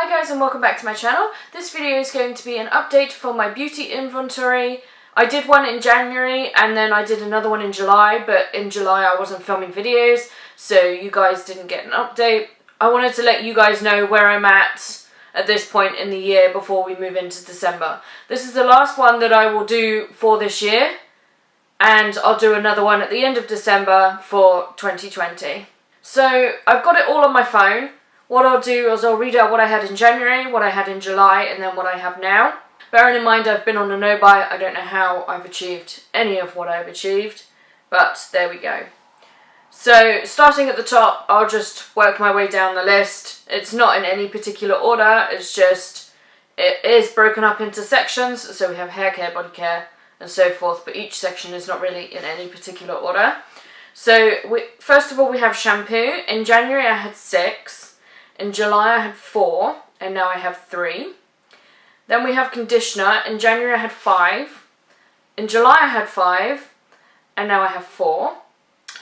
Hi guys and welcome back to my channel. This video is going to be an update for my beauty inventory. I did one in January and then I did another one in July, but in July I wasn't filming videos, so you guys didn't get an update. I wanted to let you guys know where I'm at this point in the year before we move into December. This is the last one that I will do for this year, and I'll do another one at the end of December for 2020. So I've got it all on my phone. What I'll do is I'll read out what I had in January, what I had in July, and then what I have now. Bearing in mind I've been on a no-buy, I don't know how I've achieved any of what I've achieved, but there we go. So starting at the top, I'll just work my way down the list. It's not in any particular order, it's just, it is broken up into sections, so we have hair care, body care, and so forth, but each section is not really in any particular order. So first of all we have shampoo. In January I had 6. In July I had 4, and now I have 3. Then we have conditioner. In January I had 5. In July I had 5, and now I have 4.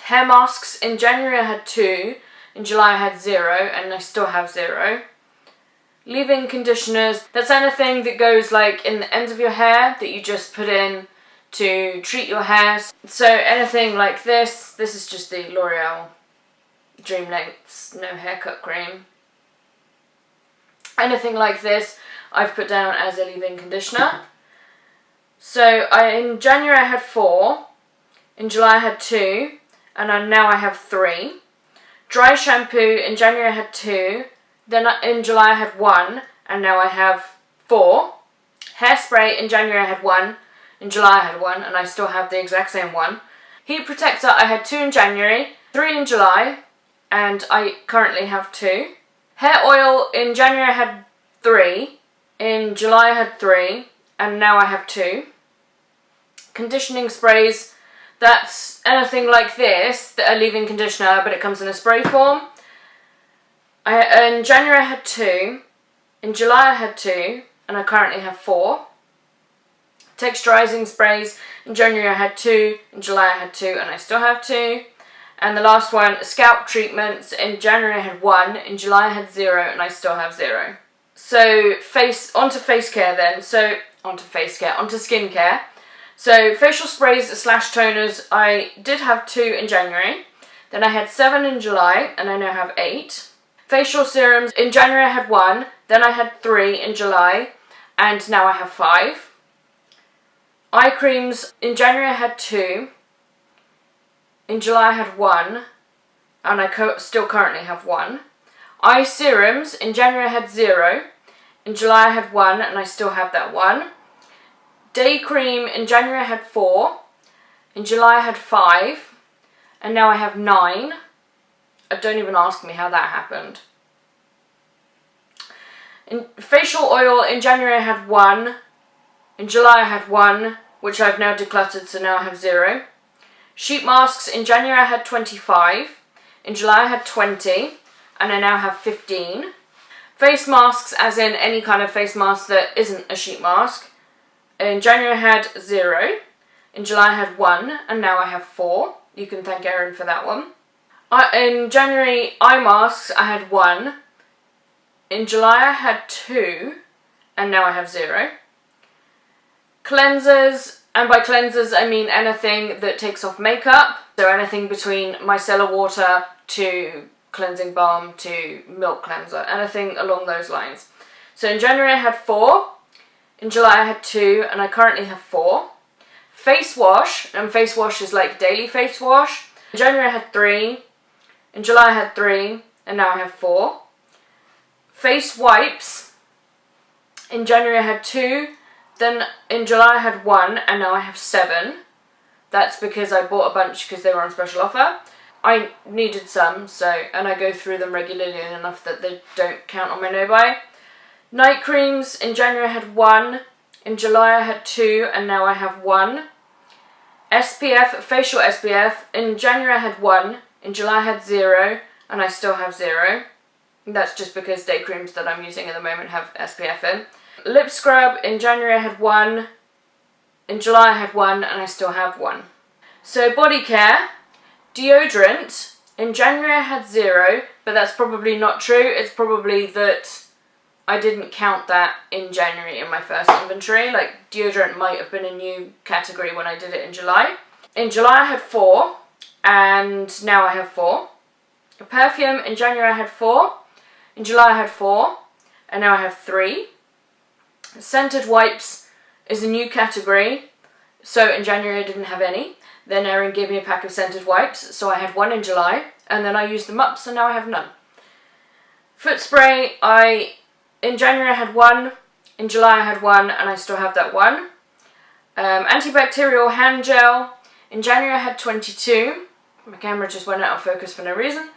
Hair masks. In January I had 2. In July I had 0, and I still have 0. Leave-in conditioners. That's anything that goes like in the ends of your hair that you just put in to treat your hair. So anything like this. This is just the L'Oreal Dream Lengths No Haircut Cream. Anything like this I've put down as a leave-in conditioner. So in January I had 4, in July I had 2, and now I have 3. Dry shampoo. In January I had 2, then in July I had 1, and now I have 4. Hairspray. In January I had 1, in July I had 1, and I still have the exact same one. Heat protector. I had 2 in January, 3 in July, and I currently have 2. Hair oil. In January I had 3, in July I had 3, and now I have 2. Conditioning sprays. That's anything like this, that are leave-in conditioner, but it comes in a spray form. In January I had 2, in July I had 2, and I currently have 4. Texturizing sprays. In January I had 2, in July I had 2, and I still have 2. And the last one, scalp treatments. In January I had 1, in July I had 0, and I still have 0. So onto face care then. Onto skin care. So facial sprays / toners, I did have 2 in January, then I had 7 in July, and I now have 8. Facial serums. In January I had 1, then I had 3 in July, and now I have 5. Eye creams. In January I had 2, in July I had 1, and I still currently have 1. Eye serums. In January I had 0, in July I had 1, and I still have that 1. Day cream. In January I had 4, in July I had 5, and now I have 9. Don't even ask me how that happened. In facial oil. In January I had 1, in July I had 1, which I've now decluttered, so now I have 0. Sheet masks. In January I had 25, in July I had 20, and I now have 15. Face masks, as in any kind of face mask that isn't a sheet mask. In January I had 0, in July I had 1, and now I have 4. You can thank Erynn for that one. In January, eye masks, I had 1, in July I had 2, and now I have 0. Cleansers. And by cleansers, I mean anything that takes off makeup. So anything between micellar water to cleansing balm to milk cleanser. Anything along those lines. So in January I had 4. In July I had 2, and I currently have 4. Face wash. And face wash is like daily face wash. In January I had 3. In July I had 3, and now I have 4. Face wipes. In January I had 2. Then in July I had 1, and now I have 7. That's because I bought a bunch because they were on special offer. I needed some, and I go through them regularly enough that they don't count on my no-buy. Night creams. In January I had 1, in July I had 2, and now I have 1. SPF, facial SPF. In January I had 1, in July I had 0, and I still have 0. That's just because day creams that I'm using at the moment have SPF in. Lip scrub. In January I had 1, in July I had 1, and I still have 1. So body care. Deodorant. In January I had 0, but that's probably not true. It's probably that I didn't count that in January in my first inventory. Like deodorant might have been a new category when I did it in July. In July I had 4, and now I have 4. Perfume, in January I had 4, in July I had 4, and now I have 3. Scented wipes is a new category, so in January I didn't have any. Then Erynn gave me a pack of scented wipes, so I had 1 in July, and then I used them up, so now I have none. Foot spray, in January I had 1, in July I had 1, and I still have that 1. Antibacterial hand gel, in January I had 22. My camera just went out of focus for no reason.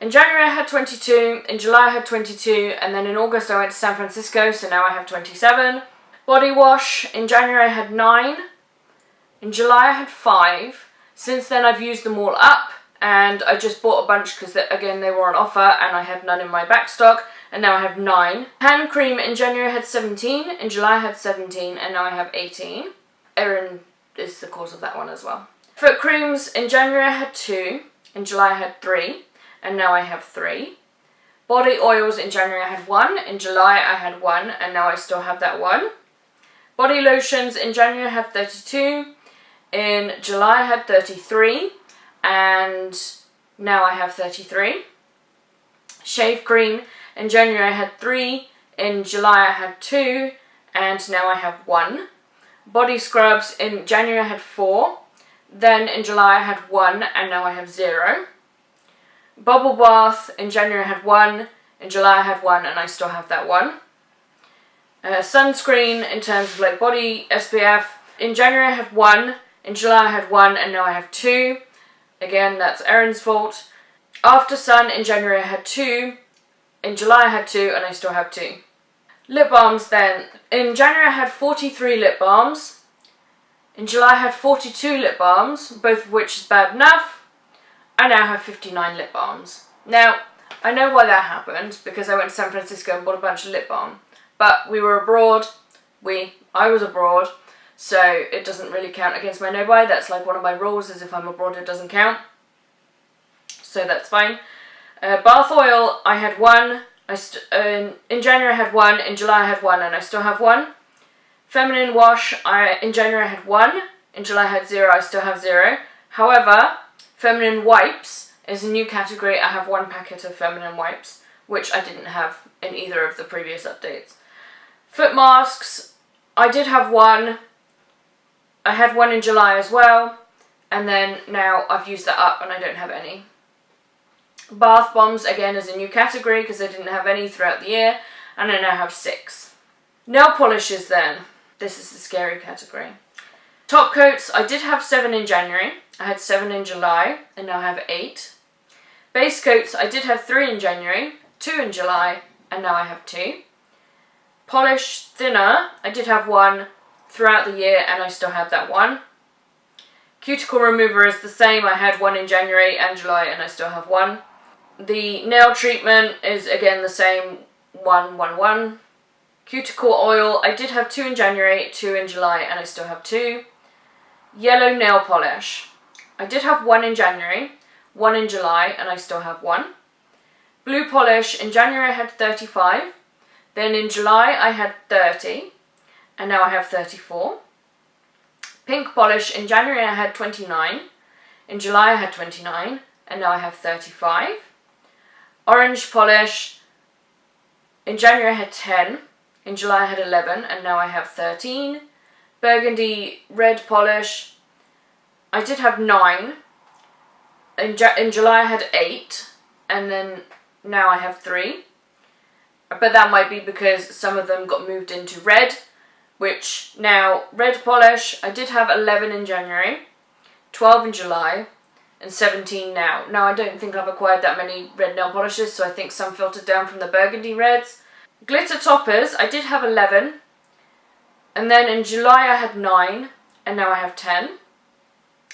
In January I had 22, in July I had 22, and then in August I went to San Francisco, so now I have 27. Body wash, in January I had 9, in July I had 5. Since then I've used them all up, and I just bought a bunch because again they were on offer and I had none in my back stock, and now I have 9. Hand cream, in January I had 17, in July I had 17, and now I have 18. Erynn is the cause of that one as well. Foot creams, in January I had 2, in July I had 3, and now I have 3. Body oils, in January I had 1, in July I had 1, and now I still have that 1. Body lotions, in January I had 32, in July I had 33, and now I have 33. Shave cream, in January I had 3, in July I had 2, and now I have 1. Body scrubs, in January I had 4, then in July I had 1, and now I have 0. Bubble bath, in January I had 1, in July I had 1, and I still have that 1. Sunscreen, in terms of like body SPF, in January I had 1, in July I had 1, and now I have 2. Again, that's Erynn's fault. After sun, in January I had 2, in July I had 2, and I still have 2. Lip balms then, in January I had 43 lip balms, in July I had 42 lip balms, both of which is bad enough. I now have 59 lip balms. Now, I know why that happened, because I went to San Francisco and bought a bunch of lip balm. But we were abroad, I was abroad, so it doesn't really count against my no-buy. That's like one of my rules, is if I'm abroad it doesn't count. So that's fine. Bath oil, I had 1. In January I had 1, in July I had 1, and I still have 1. Feminine wash, in January I had 1, in July I had 0, I still have 0. However, feminine wipes is a new category. I have 1 packet of feminine wipes, which I didn't have in either of the previous updates. Foot masks, I did have 1. I had 1 in July as well, and then now I've used that up and I don't have any. Bath bombs, again, is a new category because I didn't have any throughout the year, and I now have 6. Nail polishes then. This is the scary category. Top coats, I did have 7 in January, I had 7 in July, and now I have 8. Base coats, I did have 3 in January, 2 in July, and now I have 2. Polish thinner, I did have 1 throughout the year, and I still have that 1. Cuticle remover is the same, I had 1 in January and July, and I still have 1. The nail treatment is again the same, 1, 1, 1. Cuticle oil, I did have 2 in January, 2 in July, and I still have 2. Yellow nail polish, I did have 1 in January, 1 in July, and I still have 1. Blue polish, in January I had 35, then in July I had 30, and now I have 34. Pink polish, in January I had 29, in July I had 29, and now I have 35. Orange polish, in January I had 10, in July I had 11, and now I have 13. Burgundy red polish, I did have 9, in July I had 8, and then now I have 3. But that might be because some of them got moved into red, which now, red polish, I did have 11 in January, 12 in July, and 17 now. Now I don't think I've acquired that many red nail polishes, so I think some filtered down from the burgundy reds. Glitter toppers, I did have 11, and then in July I had 9, and now I have 10.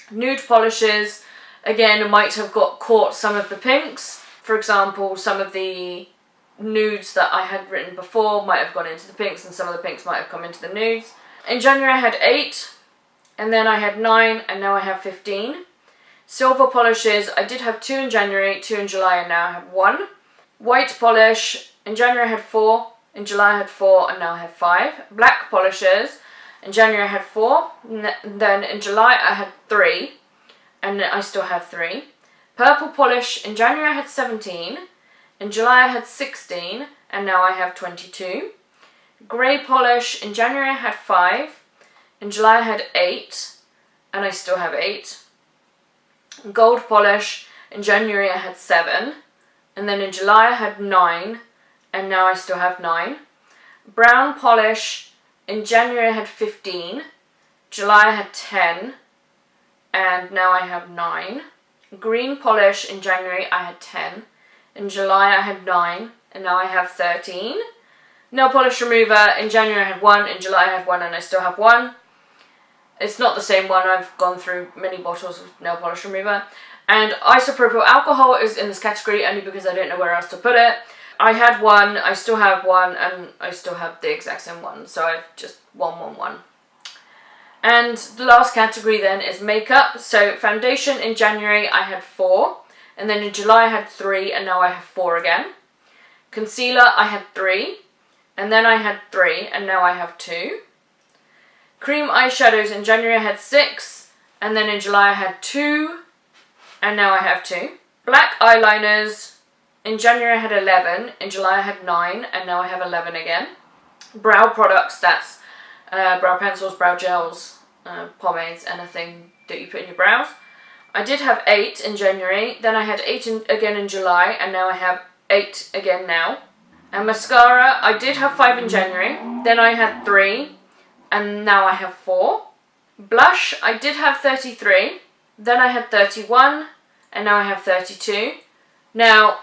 Nude polishes, again, might have got caught some of the pinks. For example, some of the nudes that I had written before might have gone into the pinks, and some of the pinks might have come into the nudes. In January I had 8, and then I had 9, and now I have 15. Silver polishes, I did have 2 in January, 2 in July, and now I have 1. White polish, in January I had 4, In July I had 4 and now I have 5. Black polishes. In January I had 4. Then in July I had 3 and I still have 3. Purple polish. In January I had 17. In July I had 16 and now I have 22. Grey polish. In January I had 5. In July I had 8 and I still have 8. Gold polish. In January I had 7. And then in July I had 9 and now I still have 9. Brown polish. In January I had 15. July I had 10 and now I have 9. Green polish. In January I had 10. In July I had 9 and now I have 13. Nail polish remover. In January I had 1. In July I had 1 and I still have 1. It's not the same one. I've gone through many bottles of nail polish remover. And isopropyl alcohol is in this category only because I don't know where else to put it. I had 1, I still have 1, and I still have the exact same one. So I've just 1. And the last category then is makeup. So foundation. In January I had 4. And then in July I had 3 and now I have 4 again. Concealer I had 3. And then I had 3 and now I have 2. Cream eyeshadows. In January I had 6. And then in July I had 2. And now I have 2. Black eyeliners. In January I had 11. In July I had 9. And now I have 11 again. Brow products. That's brow pencils, brow gels, pomades, anything that you put in your brows. I did have 8 in January. Then I had 8 again in July. And now I have 8 again now. And mascara. I did have 5 in January. Then I had 3. And now I have 4. Blush. I did have 33. Then I had 31, and now I have 32. Now,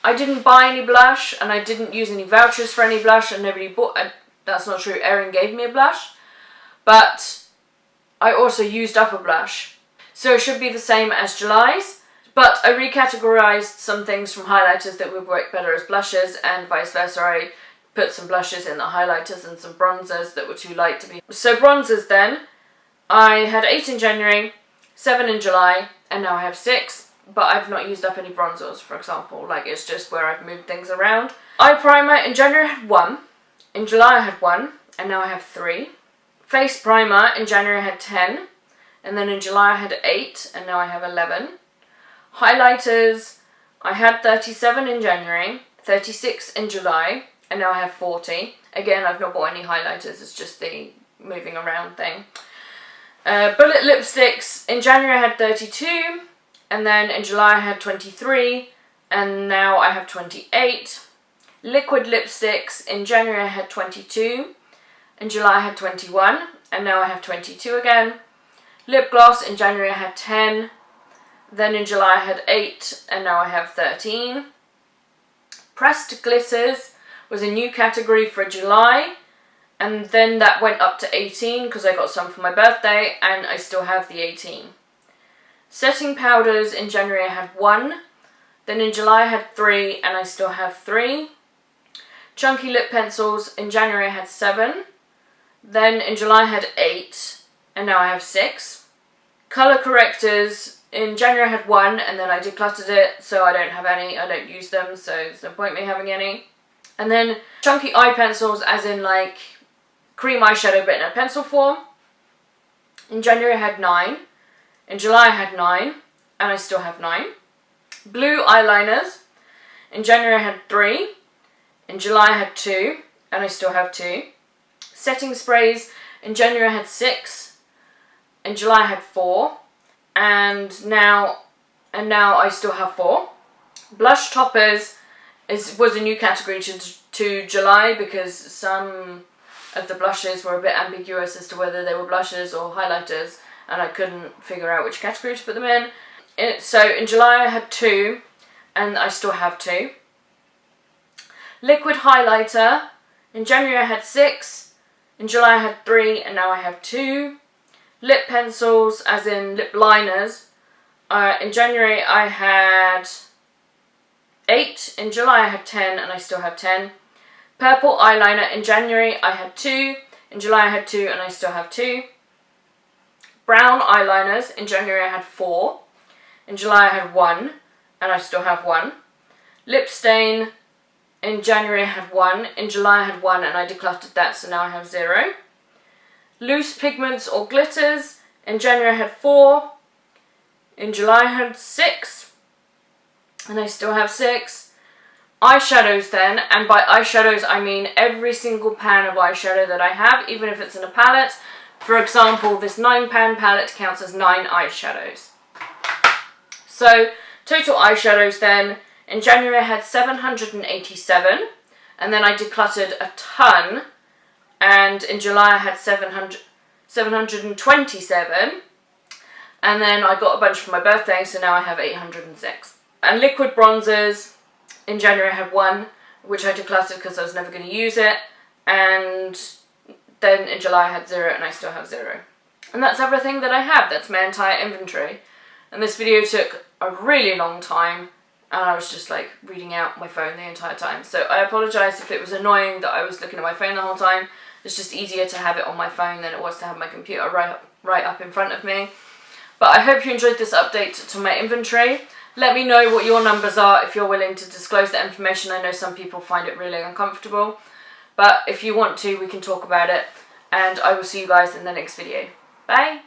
I didn't buy any blush, and I didn't use any vouchers for any blush, and nobody bought. That's not true. Erynn gave me a blush, but I also used up a blush, so it should be the same as July's. But I recategorized some things from highlighters that would work better as blushes, and vice versa. I put some blushes in the highlighters and some bronzers that were too light to be. So bronzers then, I had 8 in January. 7 in July, and now I have 6, but I've not used up any bronzers, for example. Like, it's just where I've moved things around. Eye primer. In January I had 1. In July I had 1, and now I have 3. Face primer. In January I had 10, and then in July I had 8, and now I have 11. Highlighters. I had 37 in January, 36 in July, and now I have 40. Again, I've not bought any highlighters, it's just the moving around thing. Bullet lipsticks. In January I had 32, and then in July I had 23, and now I have 28. Liquid lipsticks. In January I had 22, in July I had 21, and now I have 22 again. Lip gloss. In January I had 10, then in July I had 8, and now I have 13. Pressed glitters was a new category for July. And then that went up to 18 because I got some for my birthday, and I still have the 18. Setting powders. In January I had 1. Then in July I had 3 and I still have 3. Chunky lip pencils. In January I had 7. Then in July I had 8 and now I have 6. Colour correctors. In January I had 1 and then I decluttered it, so I don't have any. I don't use them, so there's no point in me having any. And then chunky eye pencils, as in like cream eyeshadow but in a pencil form. In January I had 9. In July I had 9 and I still have 9. Blue eyeliners. In January I had 3. In July I had 2 and I still have 2. Setting sprays. In January I had 6. In July I had 4. And now I still have 4. Blush toppers was a new category to July because some of the blushes were a bit ambiguous as to whether they were blushes or highlighters, and I couldn't figure out which category to put them in. So in July I had 2 and I still have 2. Liquid highlighter. In January I had 6. In July I had 3 and now I have 2. Lip pencils, as in lip liners. In January I had 8. In July I had 10 and I still have 10. Purple eyeliner. In January I had 2. In July I had 2 and I still have 2. Brown eyeliners. In January I had 4. In July I had 1 and I still have 1. Lip stain. In January I had 1. In July I had 1 and I decluttered that, so now I have 0. Loose pigments or glitters. In January I had 4. In July I had 6. And I still have 6. Eyeshadows then, and by eyeshadows I mean every single pan of eyeshadow that I have, even if it's in a palette. For example, this 9-pan palette counts as 9 eyeshadows. So, total eyeshadows then, in January I had 787, and then I decluttered a ton, and in July I had 727, and then I got a bunch for my birthday, so now I have 806. And liquid bronzers, in January I had 1, which I decluttered because I was never going to use it, and then in July I had 0, and I still have 0. And that's everything that I have. That's my entire inventory. And this video took a really long time, and I was just like reading out my phone the entire time. So I apologise if it was annoying that I was looking at my phone the whole time. It's just easier to have it on my phone than it was to have my computer right up in front of me. But I hope you enjoyed this update to my inventory. Let me know what your numbers are if you're willing to disclose that information. I know some people find it really uncomfortable. But if you want to, we can talk about it. And I will see you guys in the next video. Bye!